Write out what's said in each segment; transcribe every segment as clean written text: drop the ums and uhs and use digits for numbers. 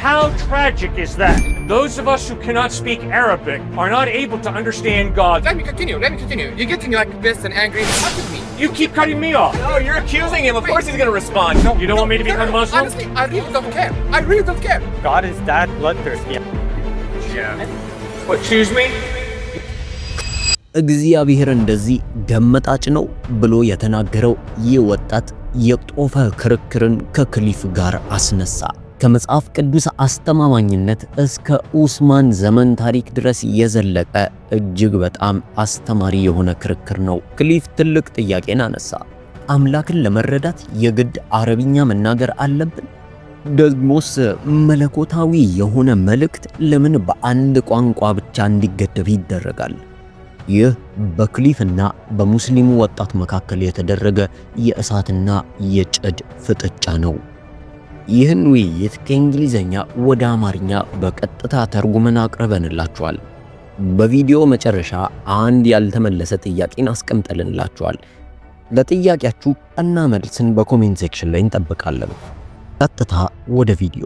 How tragic is that? Those of us who cannot speak Arabic are not able to understand God. Let me continue. You're getting like this and angry. Talk with me. You keep cutting me off. No, you're accusing him. Of course he's gonna respond. No, You don't want me to become Muslim? Honestly, I really don't care. God is that bloodthirsty. Yeah. What, choose me? እግዚአብሔር እንደዚህ ገመጣጭ ነው ብሎ የተናገረው ይህ ወጣት የጦፈ ክርክርን ከክሊፍ ጋር አስነሳ። ከመጽሐፍ ቅዱስ አስተማማኝነት እስከ ኡስማን ዘመን ታሪክ ድረስ የዘለቀ እጅግ በጣም አስተማሪ የሆነ ክርክር ነው። ክሊፍ ትልቅ ጥያቄን አነሳ። አምላክን ለመረዳት የግድ አረብኛ መናገር አለብን? ደግሞስ መለኮታዊ የሆነ መልእክት ለምን በአንድ ቋንቋ ብቻ እንዲገደብ ይደረጋል? ይህ በክሊፍና በሙስሊሙ ወጣት መካከል የተደረገ የእሳትና የጭድ ፍጥጫ ነው። ይህን ውይይት ከእንግሊዘኛ ወደ አማርኛ በቀጥታ ተርጉመን አቅርበንላችኋል። በቪዲዮ መጨረሻ አንድ ያልተመለሰ ጥያቄን አስቀምጠንላችኋል። ለጥያቄያችሁ ቀና መልስን በኮሜንት ሴክሽን ላይ እንጠብቃለን። ቀጥታ ወደ ቪዲዮ።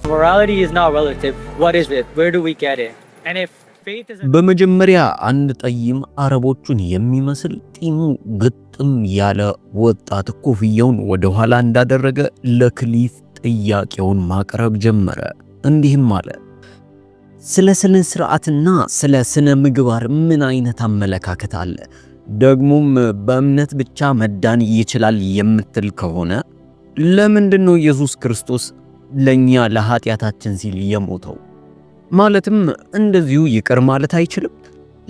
Morality is not relative. What is it? Where do we get it? And if faith is በመጀመሪያ አንድ ጠይም አረቦቹን የሚመስል ጢሙ ግጥም ያለ ወጣት ኮፍያውን ወደ ኋላ እንዳደረገ ለክሊፍ ጥያቄውን ማቅረብ ጀመረ። እንዲህም አለ: ስለ ስነ ስርዓትና ስለ ስነ ምግባር ምን አይነት አመለካከት አለ? ደግሞም በእምነት ብቻ መዳን ይችላል የምትል ከሆነ ለምንድነው ኢየሱስ ክርስቶስ ለኛ ለኃጢያታችን ሲል የሞተው? ማለትም እንደዚሁ ይቅር ማለት አይችልም?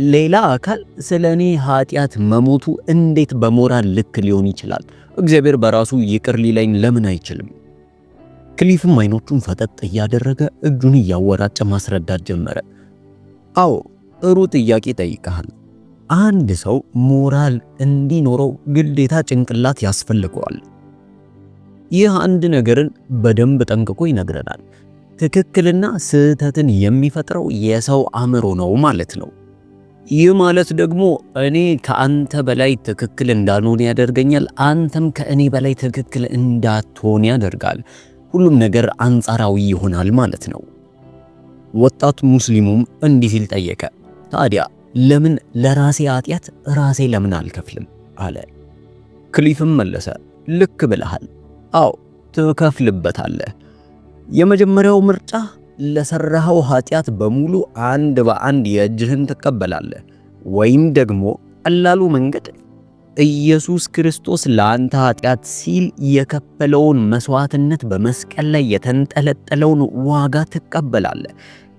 ሌላ አካል ስለኔ ኃጢያት መሞቱ እንዴት በሞራል ልክ ሊሆን ይችላል? እግዚአብሔር በራሱ ይቅር ሊለኝ ለምን አይችልም? ክሊፍም አይኖቹን ፈጠጥ እያደረገ እጁን እያወራጨ ማስረዳት ጀመረ። አዎ ጥሩ ጥያቄ ጠይቀሃል። አንድ ሰው ሞራል እንዲኖረው ግዴታ ጭንቅላት ያስፈልገዋል። ይህ አንድ ነገርን በደንብ ጠንቅቆ ይነግረናል። ትክክልና ስህተትን የሚፈጥረው የሰው አእምሮ ነው ማለት ነው። ይህ ማለት ደግሞ እኔ ከአንተ በላይ ትክክል እንዳልሆን ያደርገኛል፣ አንተም ከእኔ በላይ ትክክል እንዳትሆን ያደርጋል። ሁሉም ነገር አንጻራዊ ይሆናል ማለት ነው። ወጣቱ ሙስሊሙም እንዲህ ሲል ጠየቀ፣ ታዲያ ለምን ለራሴ ኃጢያት ራሴ ለምን አልከፍልም አለ። ክሊፍም መለሰ፣ ልክ ብለሃል። አዎ ትከፍልበታለህ። የመጀመሪያው ምርጫ ለሰራኸው ኃጢያት በሙሉ አንድ በአንድ የእጅህን ትቀበላለህ። ወይም ደግሞ ቀላሉ መንገድ ኢየሱስ ክርስቶስ ለአንተ ኃጢያት ሲል የከፈለውን መስዋዕትነት በመስቀል ላይ የተንጠለጠለውን ዋጋ ትቀበላለህ።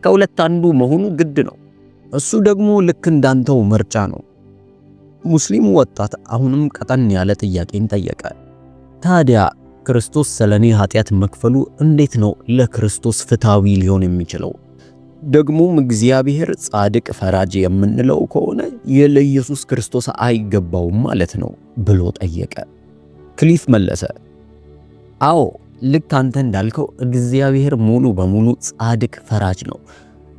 ከሁለት አንዱ መሆኑ ግድ ነው። እሱ ደግሞ ልክ እንዳንተው ምርጫ ነው። ሙስሊሙ ወጣት አሁንም ቀጠን ያለ ጥያቄን ጠየቀ። ታዲያ ክርስቶስ ስለኔ ኃጢያት መክፈሉ እንዴት ነው ለክርስቶስ ፍትሃዊ ሊሆን የሚችለው? ደግሞም እግዚአብሔር ጻድቅ ፈራጅ የምንለው ከሆነ ለኢየሱስ ክርስቶስ አይገባውም ማለት ነው ብሎ ጠየቀ። ክሊፍ መለሰ፣ አዎ ልክ አንተ እንዳልከው እግዚአብሔር ሙሉ በሙሉ ጻድቅ ፈራጅ ነው።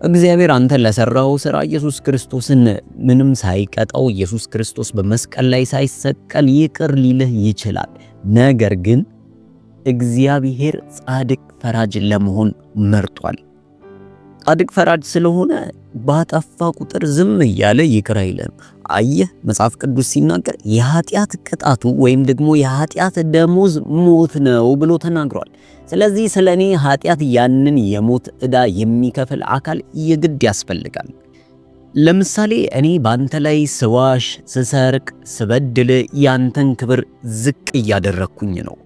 እግዚአብሔር አንተ ለሰራው ሥራ ኢየሱስ ክርስቶስን ምንም ሳይቀጣው ኢየሱስ ክርስቶስ በመስቀል ላይ ሳይሰቀል ይቅር ሊልህ ይችላል። ነገር ግን እግዚአብሔር ጻድቅ ፈራጅ ለመሆን መርጧል። ጻድቅ ፈራጅ ስለሆነ ባጠፋ ቁጥር ዝም እያለ ይቅር አይልም። አየህ መጽሐፍ ቅዱስ ሲናገር የኃጢያት ቅጣቱ ወይም ደግሞ የኃጢያት ደሞዝ ሞት ነው ብሎ ተናግሯል። ስለዚህ ስለኔ ኃጢያት ያንን የሞት ዕዳ የሚከፍል አካል የግድ ያስፈልጋል። ለምሳሌ እኔ ባንተ ላይ ስዋሽ፣ ስሰርቅ፣ ስበድል ያንተን ክብር ዝቅ እያደረኩኝ ነው።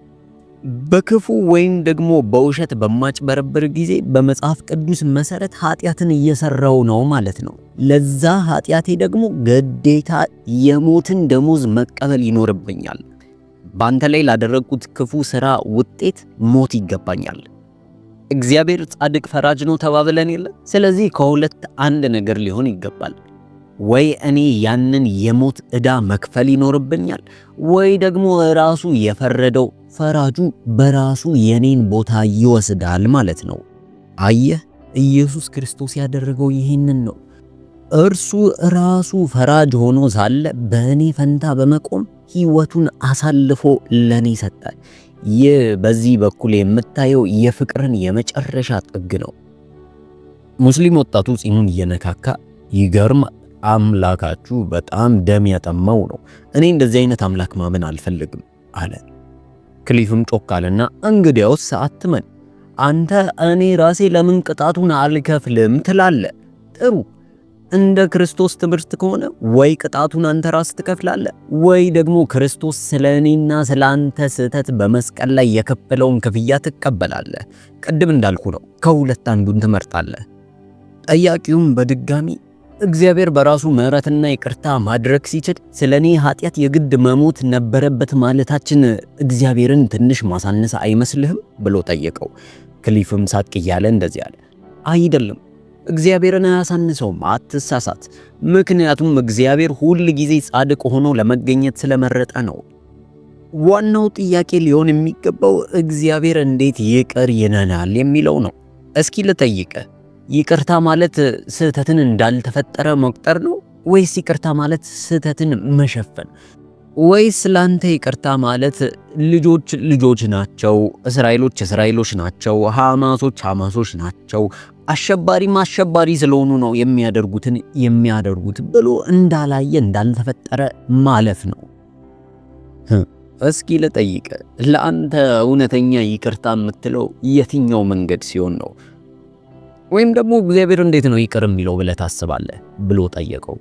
በክፉ ወይም ደግሞ በውሸት በማጭበረብር ጊዜ በመጽሐፍ ቅዱስ መሰረት ኃጢያትን እየሰራው ነው ማለት ነው። ለዛ ኃጢያቴ ደግሞ ግዴታ የሞትን ደሞዝ መቀበል ይኖርብኛል። ባንተ ላይ ላደረግኩት ክፉ ሥራ ውጤት ሞት ይገባኛል። እግዚአብሔር ጻድቅ ፈራጅ ነው ተባብለን የለ? ስለዚህ ከሁለት አንድ ነገር ሊሆን ይገባል። ወይ እኔ ያንን የሞት ዕዳ መክፈል ይኖርብኛል፣ ወይ ደግሞ ራሱ የፈረደው ፈራጁ በራሱ የኔን ቦታ ይወስዳል ማለት ነው። አየህ ኢየሱስ ክርስቶስ ያደረገው ይህንን ነው። እርሱ ራሱ ፈራጅ ሆኖ ሳለ በእኔ ፈንታ በመቆም ሕይወቱን አሳልፎ ለኔ ሰጠ። ይህ በዚህ በኩል የምታየው የፍቅርን የመጨረሻ ጥግ ነው። ሙስሊም ወጣቱ ጺሙን እየነካካ ይገርማል፣ አምላካችሁ በጣም ደም ያጠማው ነው። እኔ እንደዚህ አይነት አምላክ ማመን አልፈልግም አለ። ክሊፍም ጮክ አለና እንግዲያውስ አትመን አንተ እኔ ራሴ ለምን ቅጣቱን አልከፍልም ትላለ? ጥሩ እንደ ክርስቶስ ትምህርት ከሆነ ወይ ቅጣቱን አንተ ራስ ትከፍላለህ ወይ ደግሞ ክርስቶስ ስለኔና ስላንተ ስህተት በመስቀል ላይ የከፈለውን ክፍያ ትቀበላለህ። ቅድም እንዳልኩ ነው፣ ከሁለት አንዱን ትመርጣለህ። ጠያቂውም በድጋሚ እግዚአብሔር በራሱ ምሕረትና ይቅርታ ማድረግ ሲችል ስለኔ ኃጢአት የግድ መሞት ነበረበት ማለታችን እግዚአብሔርን ትንሽ ማሳነስ አይመስልህም ብሎ ጠየቀው። ክሊፍም ሳቅ እያለ እንደዚህ አለ፣ አይደለም እግዚአብሔርን አያሳንሰውም፣ አትሳሳት። ምክንያቱም እግዚአብሔር ሁል ጊዜ ጻድቅ ሆኖ ለመገኘት ስለመረጠ ነው። ዋናው ጥያቄ ሊሆን የሚገባው እግዚአብሔር እንዴት ይቅር ይለናል የሚለው ነው። እስኪ ልጠይቅህ፣ ይቅርታ ማለት ስህተትን እንዳልተፈጠረ መቁጠር ነው ወይስ ይቅርታ ማለት ስህተትን መሸፈን? ወይስ ላንተ ይቅርታ ማለት ልጆች ናቸው፣ እስራኤሎች ናቸው፣ ሐማሶች ናቸው፣ አሸባሪ ስለሆኑ ነው የሚያደርጉት ብሎ እንዳላየ እንዳልተፈጠረ ማለፍ ነው? እስኪ ልጠይቅ፣ ለአንተ እውነተኛ ይቅርታ የምትለው የትኛው መንገድ ሲሆን ነው? ወይም ደግሞ እግዚአብሔር እንዴት ነው ይቅር የሚለው ብለህ ታስባለህ ብሎ ጠየቀው።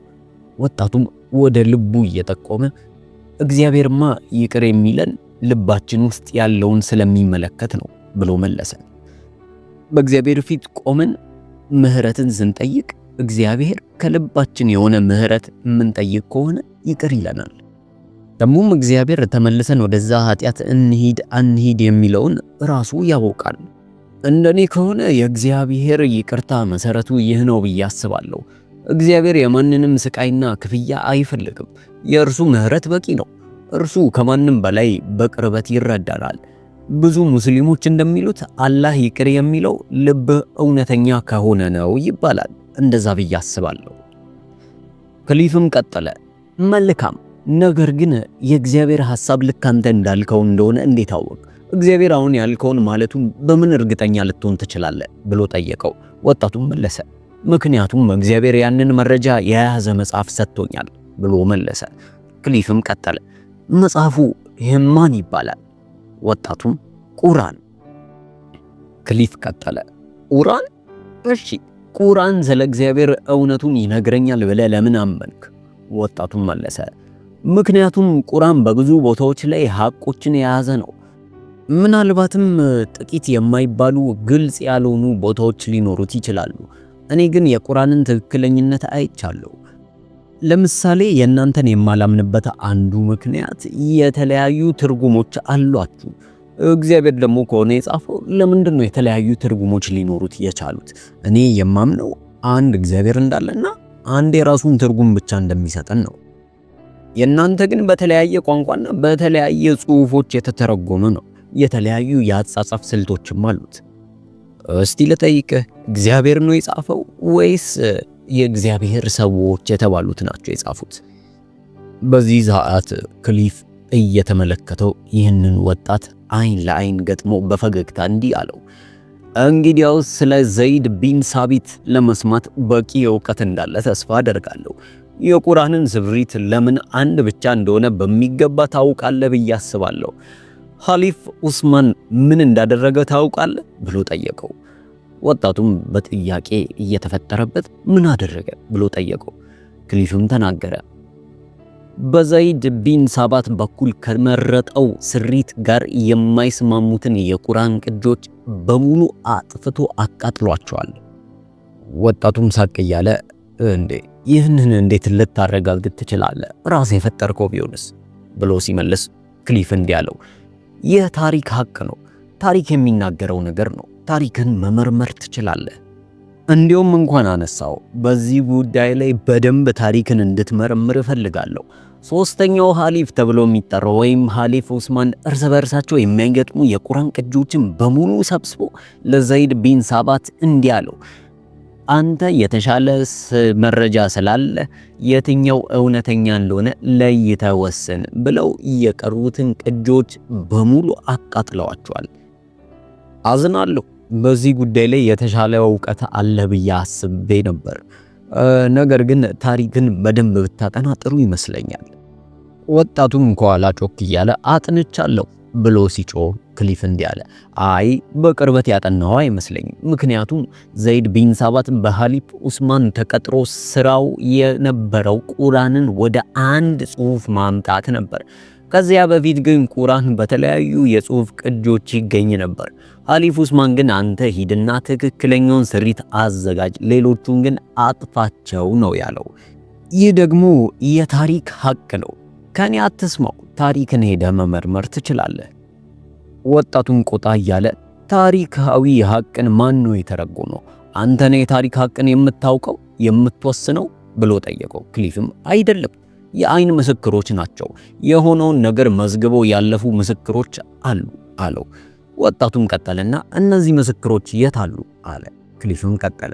ወጣቱም ወደ ልቡ እየጠቆመ እግዚአብሔርማ ይቅር የሚለን ልባችን ውስጥ ያለውን ስለሚመለከት ነው ብሎ መለሰ። በእግዚአብሔር ፊት ቆመን ምህረትን ስንጠይቅ እግዚአብሔር ከልባችን የሆነ ምህረት የምንጠይቅ ከሆነ ይቅር ይለናል። ደግሞም እግዚአብሔር ተመልሰን ወደዛ ኃጢአት አንሂድ የሚለውን ራሱ ያውቃል። እንደኔ ከሆነ የእግዚአብሔር ይቅርታ መሰረቱ ይህ ነው ብዬ አስባለሁ። እግዚአብሔር የማንንም ስቃይና ክፍያ አይፈልግም። የእርሱ ምህረት በቂ ነው። እርሱ ከማንም በላይ በቅርበት ይረዳናል። ብዙ ሙስሊሞች እንደሚሉት አላህ ይቅር የሚለው ልብ እውነተኛ ከሆነ ነው ይባላል። እንደዛ ብዬ አስባለሁ። ክሊፍም ቀጠለ፣ መልካም፣ ነገር ግን የእግዚአብሔር ሐሳብ ልክ አንተ እንዳልከው እንደሆነ እንዴት አወቅ? እግዚአብሔር አሁን ያልከውን ማለቱን በምን እርግጠኛ ልትሆን ትችላለህ ብሎ ጠየቀው። ወጣቱም መለሰ፣ ምክንያቱም እግዚአብሔር ያንን መረጃ የያዘ መጽሐፍ ሰጥቶኛል ብሎ መለሰ። ክሊፍም ቀጠለ፣ መጽሐፉ ማን ይባላል? ወጣቱም ቁርአን። ክሊፍ ቀጠለ፣ ቁርአን? እሺ ቁርአን ስለ እግዚአብሔር እውነቱን ይነግረኛል ብለህ ለምን አመንክ? ወጣቱም መለሰ፣ ምክንያቱም ቁርአን በብዙ ቦታዎች ላይ ሐቆችን የያዘ ነው። ምናልባትም ጥቂት የማይባሉ ግልጽ ያልሆኑ ቦታዎች ሊኖሩት ይችላሉ። እኔ ግን የቁርአንን ትክክለኝነት አይቻለሁ። ለምሳሌ የእናንተን የማላምንበት አንዱ ምክንያት የተለያዩ ትርጉሞች አሏችሁ። እግዚአብሔር ደግሞ ከሆነ የጻፈው ለምንድን ነው የተለያዩ ትርጉሞች ሊኖሩት የቻሉት? እኔ የማምነው አንድ እግዚአብሔር እንዳለና አንድ የራሱን ትርጉም ብቻ እንደሚሰጠን ነው። የእናንተ ግን በተለያየ ቋንቋና በተለያየ ጽሑፎች የተተረጎመ ነው። የተለያዩ የአጻጻፍ ስልቶችም አሉት። እስቲ ልጠይቅህ፣ እግዚአብሔር ነው የጻፈው ወይስ የእግዚአብሔር ሰዎች የተባሉት ናቸው የጻፉት? በዚህ ሰዓት ክሊፍ እየተመለከተው ይህንን ወጣት አይን ለአይን ገጥሞ በፈገግታ እንዲህ አለው፣ እንግዲያውስ ስለ ዘይድ ቢን ሳቢት ለመስማት በቂ እውቀት እንዳለ ተስፋ አደርጋለሁ። የቁርአንን ስብሪት ለምን አንድ ብቻ እንደሆነ በሚገባ ታውቃለህ ብዬ አስባለሁ። ኻሊፍ ዑስማን ምን እንዳደረገ ታውቃለህ ብሎ ጠየቀው። ወጣቱም በጥያቄ እየተፈጠረበት ምን አደረገ ብሎ ጠየቀው። ክሊፍም ተናገረ፣ በዘይድ ቢን ሳባት በኩል ከመረጠው ስሪት ጋር የማይስማሙትን የቁርአን ቅጆች በሙሉ አጥፍቶ አቃጥሏቸዋል። ወጣቱም ሳቅ እያለ እንዴ ይህንን እንዴት ልታረጋግጥ ትችላለህ? ራስ የፈጠርከው ቢሆንስ ብሎ ሲመልስ ክሊፍ እንዲህ አለው፣ ይህ ታሪክ ሀቅ ነው። ታሪክ የሚናገረው ነገር ነው። ታሪክን መመርመር ትችላለህ። እንዲሁም እንኳን አነሳው በዚህ ጉዳይ ላይ በደንብ ታሪክን እንድትመረምር እፈልጋለሁ። ሶስተኛው ኻሊፍ ተብሎ የሚጠራው ወይም ኻሊፍ ዑስማን እርስ በርሳቸው የሚያገጥሙ የቁርአን ቅጂዎችን በሙሉ ሰብስቦ ለዘይድ ቢን ሳባት እንዲህ አለው፣ አንተ የተሻለ መረጃ ስላለ የትኛው እውነተኛ እንደሆነ ለይተህ ወስን ብለው የቀሩትን ቅጂዎች በሙሉ አቃጥለዋቸዋል። አዝናለሁ። በዚህ ጉዳይ ላይ የተሻለ እውቀት አለ ብዬ አስቤ ነበር። ነገር ግን ታሪክን በደንብ ብታጠና ጥሩ ይመስለኛል። ወጣቱም ከኋላ ጮክ እያለ አጥንቻለሁ ብሎ ሲጮህ ክሊፍ እንዲህ አለ፣ አይ በቅርበት ያጠናው አይመስለኝም። ምክንያቱም ዘይድ ቢን ሳባት በሐሊፍ ኡስማን ተቀጥሮ ስራው የነበረው ቁርአንን ወደ አንድ ጽሑፍ ማምጣት ነበር። ከዚያ በፊት ግን ቁርአን በተለያዩ የጽሑፍ ቅጂዎች ይገኝ ነበር። ሐሊፍ ኡስማን ግን አንተ ሂድና ትክክለኛውን ስሪት አዘጋጅ፣ ሌሎቹን ግን አጥፋቸው ነው ያለው። ይህ ደግሞ የታሪክ ሐቅ ነው። ከኔ አትስማው፣ ታሪክን ሄደ መመርመር ትችላለህ። ወጣቱን ቆጣ እያለ ታሪካዊ ሐቅን ማን ነው የተረጎመው? አንተ ነህ የታሪክ ሐቅን የምታውቀው የምትወስነው ብሎ ጠየቀው። ክሊፍም አይደለም፣ የአይን ምስክሮች ናቸው፣ የሆነውን ነገር መዝግበው ያለፉ ምስክሮች አሉ አለው። ወጣቱም ቀጠለና እነዚህ ምስክሮች የት አሉ አለ። ክሊፍም ቀጠለ፣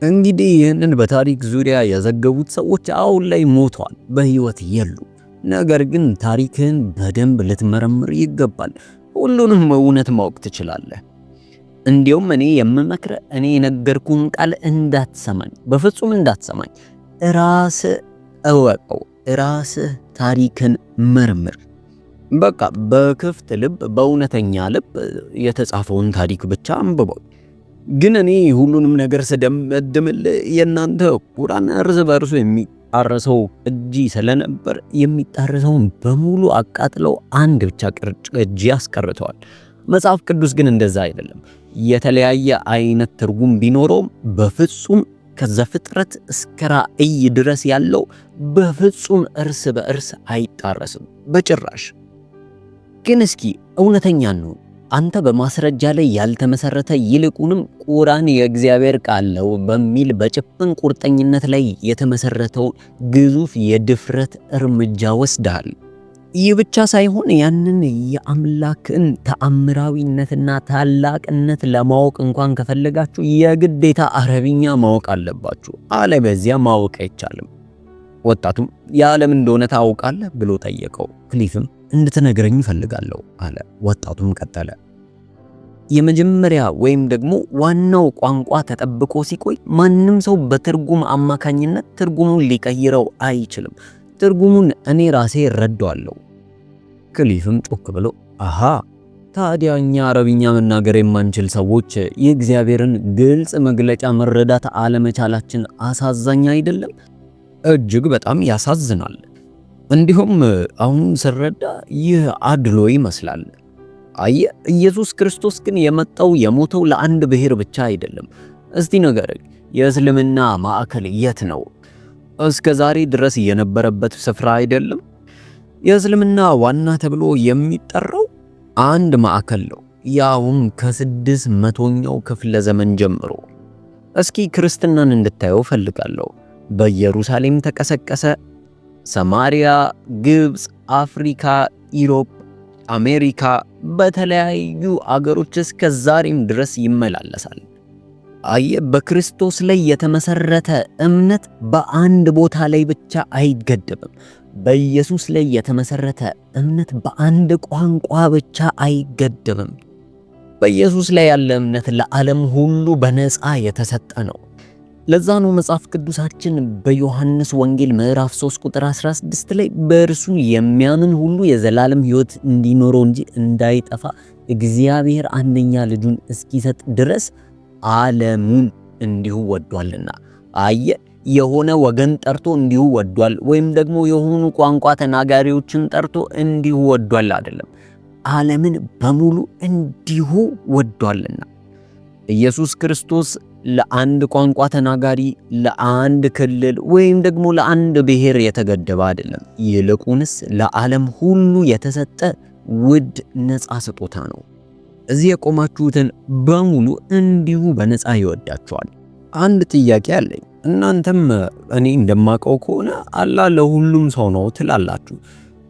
እንግዲህ ይህንን በታሪክ ዙሪያ የዘገቡት ሰዎች አሁን ላይ ሞተዋል፣ በህይወት የሉ። ነገር ግን ታሪክን በደንብ ልትመረምር ይገባል። ሁሉንም እውነት ማወቅ ትችላለህ። እንዲያውም እኔ የምመክረህ እኔ የነገርኩህን ቃል እንዳትሰማኝ፣ በፍጹም እንዳትሰማኝ። ራስህ እወቀው፣ ራስህ ታሪክን መርምር። በቃ በክፍት ልብ፣ በእውነተኛ ልብ የተጻፈውን ታሪክ ብቻ አንብበው። ግን እኔ ሁሉንም ነገር ስደመድምልህ የእናንተ ቁርአን እርስ በርሱ የሚጣረሰው ቅጂ ስለነበር የሚጣረሰውን በሙሉ አቃጥለው አንድ ብቻ ቅጂ አስቀርተዋል። መጽሐፍ ቅዱስ ግን እንደዛ አይደለም። የተለያየ አይነት ትርጉም ቢኖረውም በፍጹም ከዘፍጥረት እስከ ራእይ ድረስ ያለው በፍጹም እርስ በእርስ አይጣረስም በጭራሽ። ግን እስኪ እውነተኛ ነው፣ አንተ በማስረጃ ላይ ያልተመሰረተ ይልቁንም ቁርአን የእግዚአብሔር ቃል ነው በሚል በጭፍን ቁርጠኝነት ላይ የተመሰረተው ግዙፍ የድፍረት እርምጃ ወስደሃል። ይህ ብቻ ሳይሆን ያንን የአምላክን ተአምራዊነትና ታላቅነት ለማወቅ እንኳን ከፈለጋችሁ የግዴታ አረብኛ ማወቅ አለባችሁ፣ አለበዚያ ማወቅ አይቻልም። ወጣቱም የዓለም እንደሆነ ታውቃለህ ብሎ ጠየቀው። ክሊፍም እንድትነግረኝ እፈልጋለሁ አለ። ወጣቱም ቀጠለ፣ የመጀመሪያ ወይም ደግሞ ዋናው ቋንቋ ተጠብቆ ሲቆይ ማንም ሰው በትርጉም አማካኝነት ትርጉሙን ሊቀይረው አይችልም። ትርጉሙን እኔ ራሴ እረዳዋለሁ። ክሊፍም ጮክ ብሎ አሃ፣ ታዲያ እኛ አረብኛ መናገር የማንችል ሰዎች የእግዚአብሔርን ግልጽ መግለጫ መረዳት አለመቻላችን አሳዛኝ አይደለም? እጅግ በጣም ያሳዝናል። እንዲሁም አሁን ስረዳ ይህ አድሎ ይመስላል። አየህ፣ ኢየሱስ ክርስቶስ ግን የመጣው የሞተው ለአንድ ብሔር ብቻ አይደለም። እስቲ ንገረኝ፣ የእስልምና ማዕከል የት ነው? እስከ ዛሬ ድረስ የነበረበት ስፍራ አይደለም? የእስልምና ዋና ተብሎ የሚጠራው አንድ ማዕከል ነው፣ ያውም ከ600ኛው ክፍለ ዘመን ጀምሮ። እስኪ ክርስትናን እንድታየው ፈልጋለሁ። በኢየሩሳሌም ተቀሰቀሰ። ሰማሪያ፣ ግብፅ፣ አፍሪካ፣ ኢሮፕ፣ አሜሪካ በተለያዩ አገሮች እስከ ዛሬም ድረስ ይመላለሳል። አየህ፣ በክርስቶስ ላይ የተመሰረተ እምነት በአንድ ቦታ ላይ ብቻ አይገደብም። በኢየሱስ ላይ የተመሰረተ እምነት በአንድ ቋንቋ ብቻ አይገደብም። በኢየሱስ ላይ ያለ እምነት ለዓለም ሁሉ በነፃ የተሰጠ ነው። ለዛ ነው መጽሐፍ ቅዱሳችን በዮሐንስ ወንጌል ምዕራፍ 3 ቁጥር 16 ላይ በእርሱ የሚያምን ሁሉ የዘላለም ሕይወት እንዲኖረው እንጂ እንዳይጠፋ እግዚአብሔር አንደኛ ልጁን እስኪሰጥ ድረስ ዓለሙን እንዲሁ ወዷልና። አየ፣ የሆነ ወገን ጠርቶ እንዲሁ ወዷል፣ ወይም ደግሞ የሆኑ ቋንቋ ተናጋሪዎችን ጠርቶ እንዲሁ ወዷል አይደለም። ዓለምን በሙሉ እንዲሁ ወዷልና። ኢየሱስ ክርስቶስ ለአንድ ቋንቋ ተናጋሪ፣ ለአንድ ክልል ወይም ደግሞ ለአንድ ብሔር የተገደበ አይደለም። ይልቁንስ ለዓለም ሁሉ የተሰጠ ውድ ነፃ ስጦታ ነው። እዚህ የቆማችሁትን በሙሉ እንዲሁ በነፃ ይወዳችኋል። አንድ ጥያቄ አለኝ። እናንተም እኔ እንደማውቀው ከሆነ አላህ ለሁሉም ሰው ነው ትላላችሁ።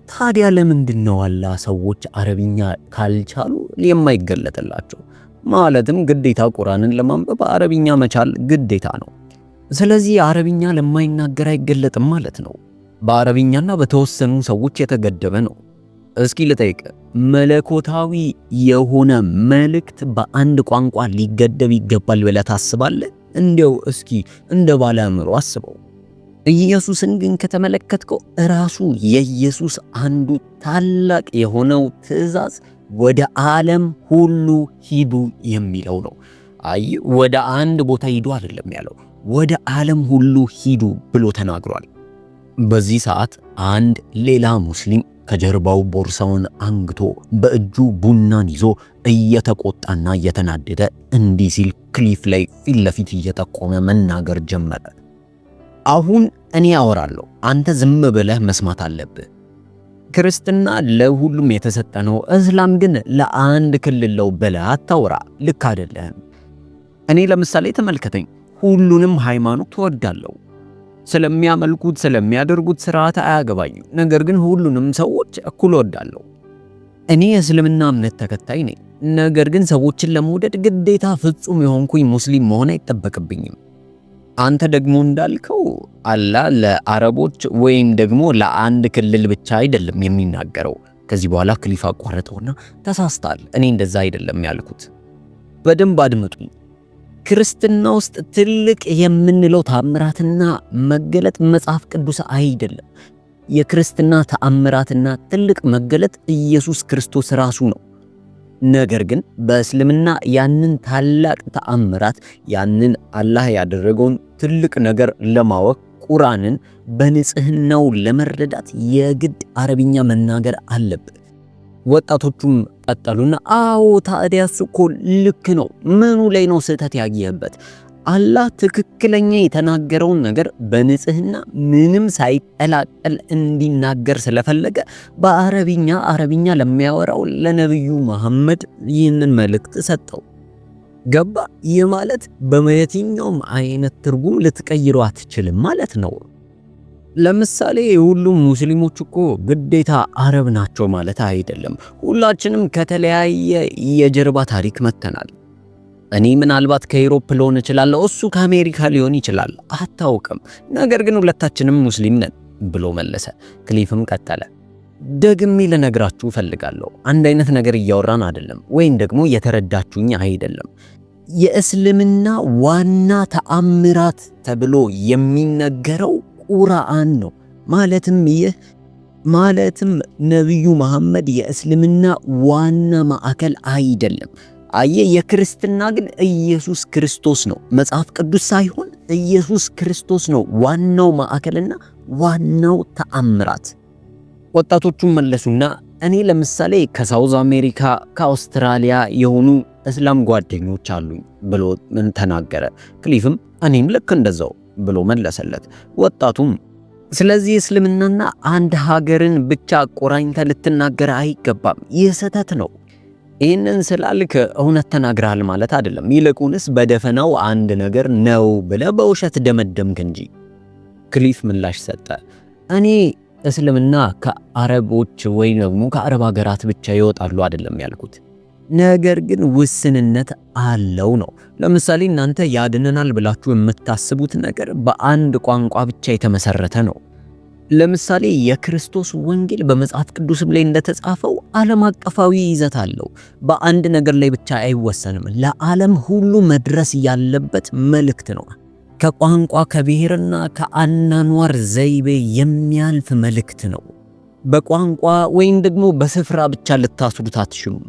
ታዲያ ለምንድን ነው አላህ ሰዎች አረብኛ ካልቻሉ የማይገለጥላቸው? ማለትም ግዴታ ቁርአንን ለማንበብ አረብኛ መቻል ግዴታ ነው። ስለዚህ አረብኛ ለማይናገር አይገለጥም ማለት ነው። በአረብኛና በተወሰኑ ሰዎች የተገደበ ነው። እስኪ ልጠይቅ፣ መለኮታዊ የሆነ መልእክት በአንድ ቋንቋ ሊገደብ ይገባል ብለህ ታስባለህ? እንዲያው እስኪ እንደ ባለ አእምሮ አስበው። ኢየሱስን ግን ከተመለከትከው ራሱ የኢየሱስ አንዱ ታላቅ የሆነው ትእዛዝ ወደ ዓለም ሁሉ ሂዱ የሚለው ነው። አይ ወደ አንድ ቦታ ሂዱ አይደለም ያለው፣ ወደ ዓለም ሁሉ ሂዱ ብሎ ተናግሯል። በዚህ ሰዓት አንድ ሌላ ሙስሊም ከጀርባው ቦርሳውን አንግቶ በእጁ ቡናን ይዞ እየተቆጣና እየተናደደ እንዲህ ሲል ክሊፍ ላይ ፊት ለፊት እየጠቆመ መናገር ጀመረ። አሁን እኔ አወራለሁ፣ አንተ ዝም ብለህ መስማት አለብህ። ክርስትና ለሁሉም የተሰጠ ነው፣ እስላም ግን ለአንድ ክልል ነው ብለህ አታውራ። ልክ አይደለም። እኔ ለምሳሌ ተመልከተኝ፣ ሁሉንም ሃይማኖት እወዳለሁ። ስለሚያመልኩት ስለሚያደርጉት ስርዓት አያገባኝም። ነገር ግን ሁሉንም ሰዎች እኩል እወዳለሁ። እኔ የእስልምና እምነት ተከታይ ነኝ። ነገር ግን ሰዎችን ለመውደድ ግዴታ ፍጹም የሆንኩኝ ሙስሊም መሆን አይጠበቅብኝም። አንተ ደግሞ እንዳልከው አላህ ለአረቦች ወይም ደግሞ ለአንድ ክልል ብቻ አይደለም የሚናገረው። ከዚህ በኋላ ክሊፍ አቋረጠውና ተሳስታል፣ እኔ እንደዛ አይደለም ያልኩት። በደንብ አድምጡኝ። ክርስትና ውስጥ ትልቅ የምንለው ተአምራትና መገለጥ መጽሐፍ ቅዱስ አይደለም። የክርስትና ተአምራትና ትልቅ መገለጥ ኢየሱስ ክርስቶስ ራሱ ነው። ነገር ግን በእስልምና ያንን ታላቅ ተአምራት ያንን አላህ ያደረገውን ትልቅ ነገር ለማወቅ ቁርአንን በንጽህናው ለመረዳት የግድ አረብኛ መናገር አለበት። ወጣቶቹም ቀጠሉና አዎ ታዲያስ እኮ ልክ ነው። ምኑ ላይ ነው ስህተት ያየህበት? አላህ ትክክለኛ የተናገረውን ነገር በንጽህና ምንም ሳይቀላቀል እንዲናገር ስለፈለገ በአረብኛ ለሚያወራው ለነብዩ መሐመድ ይህንን መልእክት ሰጠው። ገባ? ይህ ማለት በየትኛውም አይነት ትርጉም ልትቀይረው አትችልም ማለት ነው። ለምሳሌ ሁሉም ሙስሊሞች እኮ ግዴታ አረብ ናቸው ማለት አይደለም። ሁላችንም ከተለያየ የጀርባ ታሪክ መተናል። እኔ ምናልባት ከዩሮፕ ልሆን እችላለሁ፣ እሱ ከአሜሪካ ሊሆን ይችላል፣ አታውቅም። ነገር ግን ሁለታችንም ሙስሊም ነን ብሎ መለሰ። ክሊፍም ቀጠለ። ደግሜ ልነግራችሁ እፈልጋለሁ፣ አንድ አይነት ነገር እያወራን አይደለም፣ ወይም ደግሞ የተረዳችሁኝ አይደለም። የእስልምና ዋና ተአምራት ተብሎ የሚነገረው ቁርአን ነው። ማለትም ነብዩ መሐመድ የእስልምና ዋና ማዕከል አይደለም። የክርስትና ግን ኢየሱስ ክርስቶስ ነው። መጽሐፍ ቅዱስ ሳይሆን ኢየሱስ ክርስቶስ ነው ዋናው ማዕከልና ዋናው ተአምራት። ወጣቶቹም መለሱና እኔ ለምሳሌ ከሳውዝ አሜሪካ ከአውስትራሊያ የሆኑ እስላም ጓደኞች አሉኝ ብሎ ተናገረ። ክሊፍም እኔም ልክ እንደዛው ብሎ መለሰለት። ወጣቱም ስለዚህ እስልምናና አንድ ሀገርን ብቻ ቆራኝተ ልትናገር አይገባም፣ ይህ ስህተት ነው። ይህንን ስላልክ እውነት ተናግረሃል ማለት አይደለም። ይልቁንስ በደፈናው አንድ ነገር ነው ብለህ በውሸት ደመደምክ እንጂ። ክሊፍ ምላሽ ሰጠ። እኔ እስልምና ከአረቦች ወይ ደግሞ ከአረብ ሀገራት ብቻ ይወጣሉ አይደለም ያልኩት፣ ነገር ግን ውስንነት አለው ነው። ለምሳሌ እናንተ ያድነናል ብላችሁ የምታስቡት ነገር በአንድ ቋንቋ ብቻ የተመሰረተ ነው። ለምሳሌ የክርስቶስ ወንጌል በመጽሐፍ ቅዱስም ላይ እንደተጻፈው ዓለም አቀፋዊ ይዘት አለው። በአንድ ነገር ላይ ብቻ አይወሰንም። ለዓለም ሁሉ መድረስ ያለበት መልእክት ነው። ከቋንቋ ከብሔርና ከአናኗር ዘይቤ የሚያልፍ መልእክት ነው። በቋንቋ ወይም ደግሞ በስፍራ ብቻ ልታስሩት አትችሉም።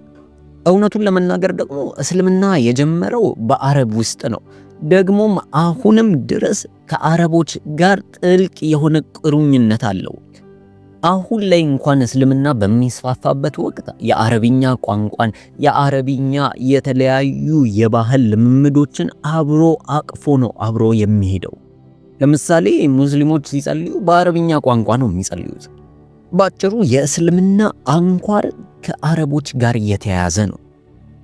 እውነቱን ለመናገር ደግሞ እስልምና የጀመረው በአረብ ውስጥ ነው። ደግሞም አሁንም ድረስ ከአረቦች ጋር ጥልቅ የሆነ ቁርኝነት አለው። አሁን ላይ እንኳን እስልምና በሚስፋፋበት ወቅት የአረብኛ ቋንቋን የአረብኛ የተለያዩ የባህል ልምምዶችን አብሮ አቅፎ ነው አብሮ የሚሄደው። ለምሳሌ ሙስሊሞች ሲጸልዩ በአረብኛ ቋንቋ ነው የሚጸልዩት። ባጭሩ የእስልምና አንኳር ከአረቦች ጋር የተያያዘ ነው።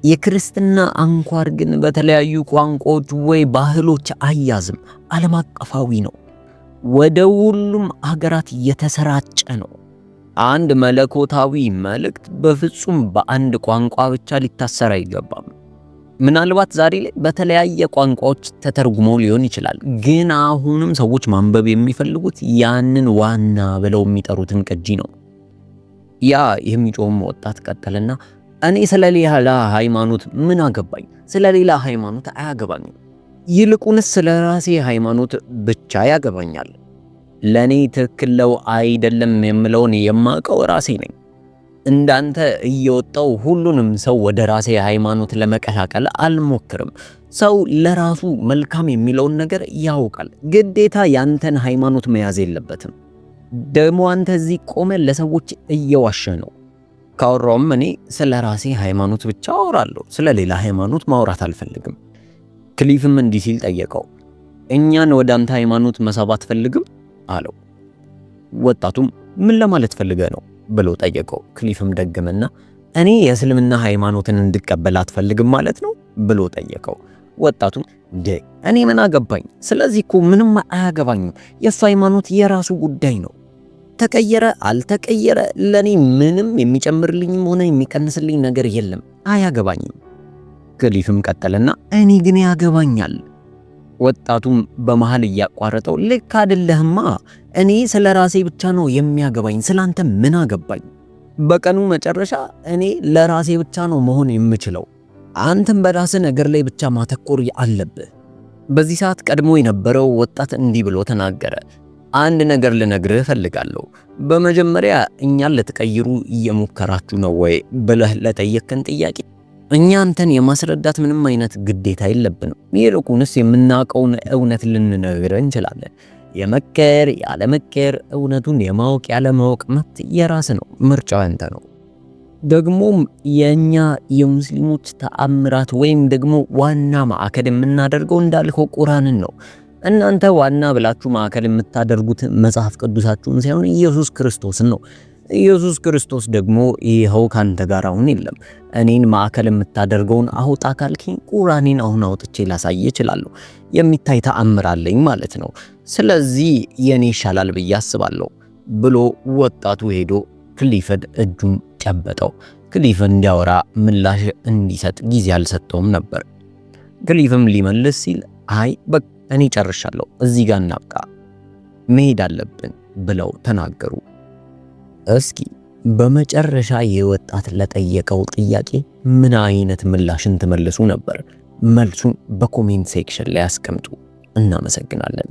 የክርስትና አንኳር ግን በተለያዩ ቋንቋዎች ወይ ባህሎች አያዝም፣ ዓለም አቀፋዊ ነው። ወደ ሁሉም አገራት የተሰራጨ ነው። አንድ መለኮታዊ መልእክት በፍጹም በአንድ ቋንቋ ብቻ ሊታሰር አይገባም። ምናልባት ዛሬ ላይ በተለያየ ቋንቋዎች ተተርጉሞ ሊሆን ይችላል፣ ግን አሁንም ሰዎች ማንበብ የሚፈልጉት ያንን ዋና ብለው የሚጠሩትን ቅጂ ነው። ያ የሚጮህም ወጣት ቀጠልና እኔ ስለሌላ ሃይማኖት ምን አገባኝ? ስለሌላ ሃይማኖት አያገባኝም። ይልቁንስ ስለ ራሴ ሃይማኖት ብቻ ያገባኛል። ለኔ ትክክል ነው አይደለም የምለውን የማውቀው ራሴ ነኝ። እንዳንተ እየወጣው ሁሉንም ሰው ወደ ራሴ ሃይማኖት ለመቀላቀል አልሞክርም። ሰው ለራሱ መልካም የሚለውን ነገር ያውቃል። ግዴታ ያንተን ሃይማኖት መያዝ የለበትም። ደግሞ አንተ እዚህ ቆመ ለሰዎች እየዋሸ ነው። ካወራውም እኔ ስለ ራሴ ሃይማኖት ብቻ አወራለሁ። ስለ ሌላ ሃይማኖት ማውራት አልፈልግም። ክሊፍም እንዲህ ሲል ጠየቀው፣ እኛን ወደ አንተ ሃይማኖት መሳብ አትፈልግም አለው። ወጣቱም ምን ለማለት ፈልገ ነው ብሎ ጠየቀው። ክሊፍም ደገመና እኔ የእስልምና ሃይማኖትን እንድቀበል አትፈልግም ማለት ነው ብሎ ጠየቀው። ወጣቱም እኔ ምን አገባኝ? ስለዚህ እኮ ምንም አያገባኝም። የሱ ሃይማኖት የራሱ ጉዳይ ነው። ተቀየረ አልተቀየረ ለኔ ምንም የሚጨምርልኝም ሆነ የሚቀንስልኝ ነገር የለም፣ አያገባኝም። ክሊፍም ቀጠለና እኔ ግን ያገባኛል። ወጣቱም በመሃል እያቋረጠው ልክ አይደለህማ፣ እኔ ስለ ራሴ ብቻ ነው የሚያገባኝ፣ ስላንተ ምን አገባኝ? በቀኑ መጨረሻ እኔ ለራሴ ብቻ ነው መሆን የምችለው። አንተም በራስህ ነገር ላይ ብቻ ማተኮር አለብህ። በዚህ ሰዓት ቀድሞ የነበረው ወጣት እንዲህ ብሎ ተናገረ። አንድ ነገር ልነግርህ እፈልጋለሁ። በመጀመሪያ እኛን ልትቀይሩ እየሞከራችሁ ነው ወይ ብለህ ለጠየቅከን ጥያቄ እኛ አንተን የማስረዳት ምንም አይነት ግዴታ የለብንም። ይልቁንስ የምናውቀውን እውነት ልንነግርህ እንችላለን። የመቀየር ያለመቀየር እውነቱን የማወቅ ያለማወቅ መብት የራስ ነው፣ ምርጫው ያንተ ነው። ደግሞም የኛ የሙስሊሞች ተአምራት ወይም ደግሞ ዋና ማዕከል የምናደርገው እንዳልከው ቁርአንን ነው። እናንተ ዋና ብላችሁ ማዕከል የምታደርጉት መጽሐፍ ቅዱሳችሁን ሳይሆን ኢየሱስ ክርስቶስን ነው። ኢየሱስ ክርስቶስ ደግሞ ይኸው ካንተ ጋር አሁን የለም። እኔን ማዕከል የምታደርገውን አውጣ ካልከኝ ቁርአኔን አሁን አውጥቼ ላሳይ እችላለሁ። የሚታይ ተአምር አለኝ ማለት ነው። ስለዚህ የኔ ይሻላል ብዬ አስባለሁ ብሎ ወጣቱ ሄዶ ክሊፍን እጁን ጨበጠው። ክሊፍን እንዲያወራ ምላሽ እንዲሰጥ ጊዜ አልሰጠውም ነበር። ክሊፍም ሊመልስ ሲል አይ በቃ እኔ ጨርሻለሁ፣ እዚህ ጋር እናብቃ፣ መሄድ አለብን ብለው ተናገሩ። እስኪ በመጨረሻ የወጣት ለጠየቀው ጥያቄ ምን አይነት ምላሽን ትመልሱ ነበር? መልሱን በኮሜንት ሴክሽን ላይ አስቀምጡ። እናመሰግናለን።